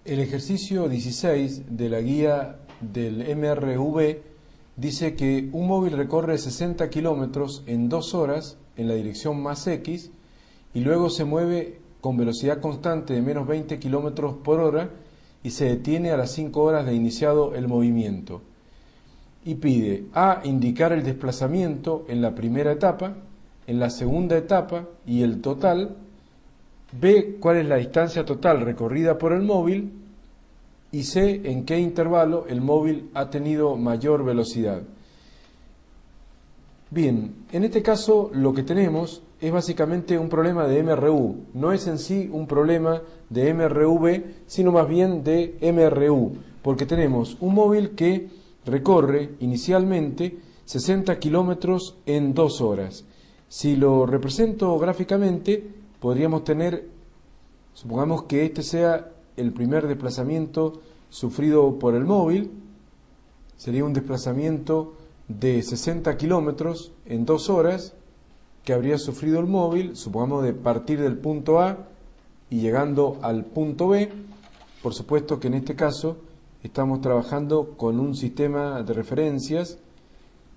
El ejercicio 16 de la guía del MRV dice que un móvil recorre 60 kilómetros en 2 horas en la dirección más X y luego se mueve con velocidad constante de menos 20 kilómetros por hora y se detiene a las 5 horas de iniciado el movimiento. Y pide A, indicar el desplazamiento en la primera etapa, en la segunda etapa y el total. B, cuál es la distancia total recorrida por el móvil, y C, en qué intervalo el móvil ha tenido mayor velocidad. Bien, en este caso lo que tenemos es básicamente un problema de MRU, no es en sí un problema de MRV, sino más bien de MRU, porque tenemos un móvil que recorre inicialmente 60 kilómetros en 2 horas. Si lo represento gráficamente, podríamos tener, supongamos que este sea el primer desplazamiento sufrido por el móvil, sería un desplazamiento de 60 kilómetros en 2 horas que habría sufrido el móvil, supongamos de partir del punto A y llegando al punto B. Por supuesto que en este caso estamos trabajando con un sistema de referencias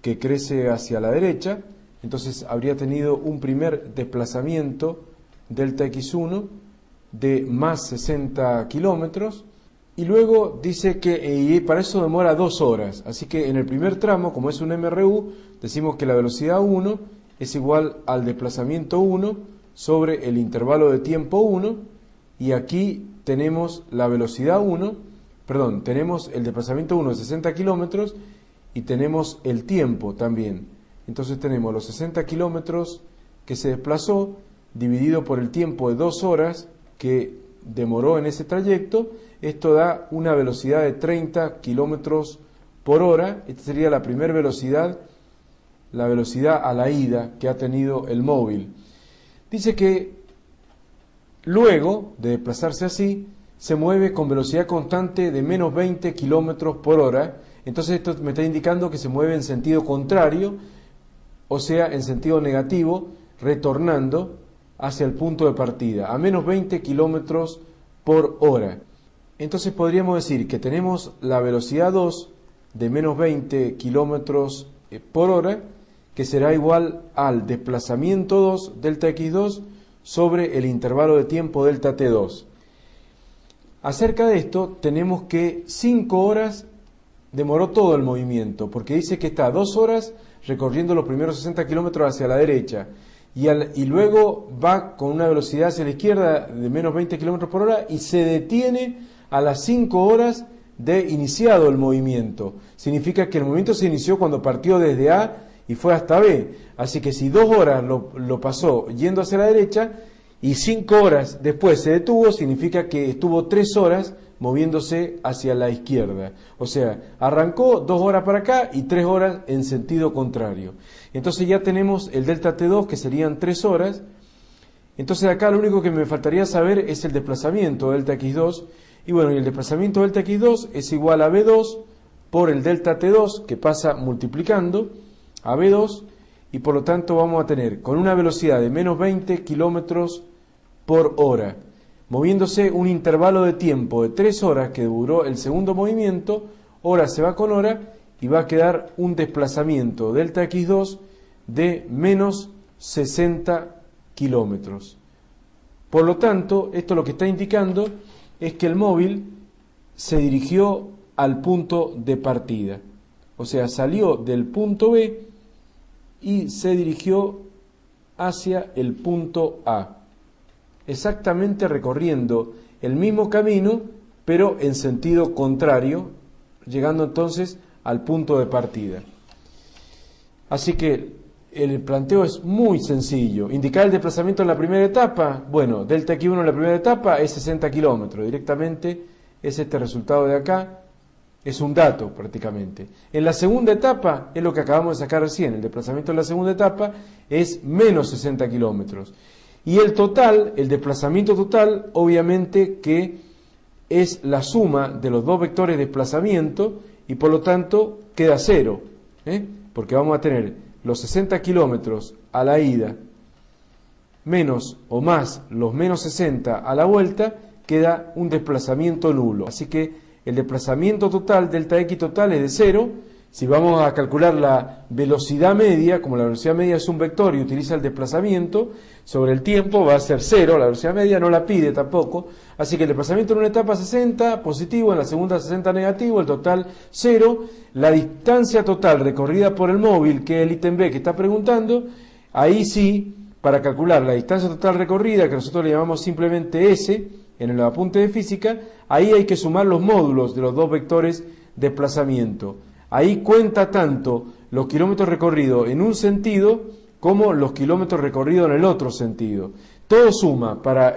que crece hacia la derecha, entonces habría tenido un primer desplazamiento delta x1 de más 60 kilómetros y luego dice que para eso demora 2 horas, así que en el primer tramo, como es un MRU, decimos que la velocidad 1 es igual al desplazamiento 1 sobre el intervalo de tiempo 1, y aquí tenemos la velocidad 1, tenemos el desplazamiento 1 de 60 kilómetros y tenemos el tiempo también. Entonces tenemos los 60 kilómetros que se desplazó dividido por el tiempo de 2 horas que demoró en ese trayecto. Esto da una velocidad de 30 kilómetros por hora. Esta sería la primera velocidad, la velocidad a la ida que ha tenido el móvil. Dice que luego de desplazarse así, se mueve con velocidad constante de menos 20 kilómetros por hora. Entonces esto me está indicando que se mueve en sentido contrario, o sea, en sentido negativo, retornando hacia el punto de partida, a menos 20 kilómetros por hora. Entonces podríamos decir que tenemos la velocidad 2 de menos 20 kilómetros por hora, que será igual al desplazamiento 2, delta x2, sobre el intervalo de tiempo delta t2. Acerca de esto, tenemos que 5 horas demoró todo el movimiento, porque dice que está 2 horas recorriendo los primeros 60 kilómetros hacia la derecha, y luego va con una velocidad hacia la izquierda de menos 20 kilómetros por hora y se detiene a las 5 horas de iniciado el movimiento. Significa que el movimiento se inició cuando partió desde A y fue hasta B. Así que si 2 horas lo pasó yendo hacia la derecha y 5 horas después se detuvo, significa que estuvo 3 horas moviéndose hacia la izquierda. O sea, arrancó 2 horas para acá y 3 horas en sentido contrario. Entonces ya tenemos el delta T2, que serían 3 horas. Entonces acá lo único que me faltaría saber es el desplazamiento delta x2. Y bueno, y el desplazamiento delta x2 es igual a B2 por el delta T2, que pasa multiplicando a B2, y por lo tanto vamos a tener con una velocidad de menos 20 kilómetros por hora, moviéndose un intervalo de tiempo de 3 horas que duró el segundo movimiento, hora se va con hora y va a quedar un desplazamiento delta x2 de menos 60 kilómetros. Por lo tanto, esto lo que está indicando es que el móvil se dirigió al punto de partida, o sea, salió del punto B y se dirigió hacia el punto A, exactamente recorriendo el mismo camino, pero en sentido contrario, llegando entonces al punto de partida. Así que el planteo es muy sencillo. Indicar el desplazamiento en la primera etapa, bueno, delta x1 en la primera etapa es 60 kilómetros, directamente es este resultado de acá, es un dato prácticamente. En la segunda etapa es lo que acabamos de sacar recién, el desplazamiento en la segunda etapa es menos 60 kilómetros. Y el total, el desplazamiento total, obviamente que es la suma de los dos vectores de desplazamiento y por lo tanto queda 0, porque vamos a tener los 60 kilómetros a la ida menos o más los menos 60 a la vuelta, queda un desplazamiento nulo. Así que el desplazamiento total, delta x total, es de 0. Si vamos a calcular la velocidad media, como la velocidad media es un vector y utiliza el desplazamiento, sobre el tiempo va a ser 0, la velocidad media no la pide tampoco, así que el desplazamiento en una etapa 60 positivo, en la segunda 60 negativo, el total 0, la distancia total recorrida por el móvil, que es el ítem B que está preguntando, ahí sí, para calcular la distancia total recorrida, que nosotros le llamamos simplemente S, en el apunte de física, ahí hay que sumar los módulos de los dos vectores desplazamiento. Ahí cuenta tanto los kilómetros recorridos en un sentido como los kilómetros recorridos en el otro sentido. Todo suma para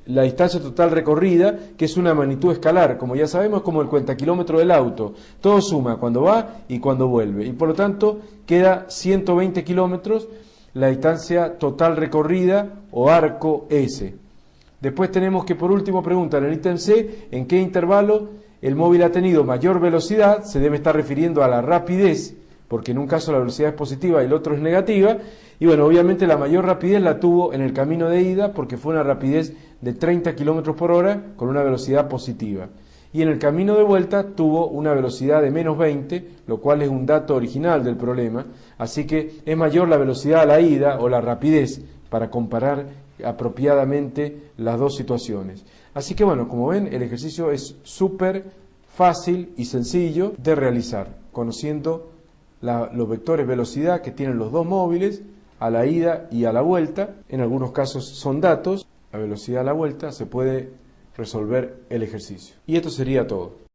la distancia total recorrida, que es una magnitud escalar, como ya sabemos, como el cuentakilómetro del auto. Todo suma cuando va y cuando vuelve. Y por lo tanto queda 120 kilómetros la distancia total recorrida o arco S. Después tenemos que por último preguntar en el ítem C, ¿en qué intervalo el móvil ha tenido mayor velocidad? Se debe estar refiriendo a la rapidez, porque en un caso la velocidad es positiva y el otro es negativa, y bueno, obviamente la mayor rapidez la tuvo en el camino de ida, porque fue una rapidez de 30 km por hora con una velocidad positiva. Y en el camino de vuelta tuvo una velocidad de menos 20, lo cual es un dato original del problema, así que es mayor la velocidad a la ida o la rapidez para comparar apropiadamente las dos situaciones. Así que bueno, como ven, el ejercicio es súper fácil y sencillo de realizar, conociendo los vectores velocidad que tienen los dos móviles a la ida y a la vuelta. En algunos casos son datos, la velocidad a la vuelta se puede resolver el ejercicio. Y esto sería todo.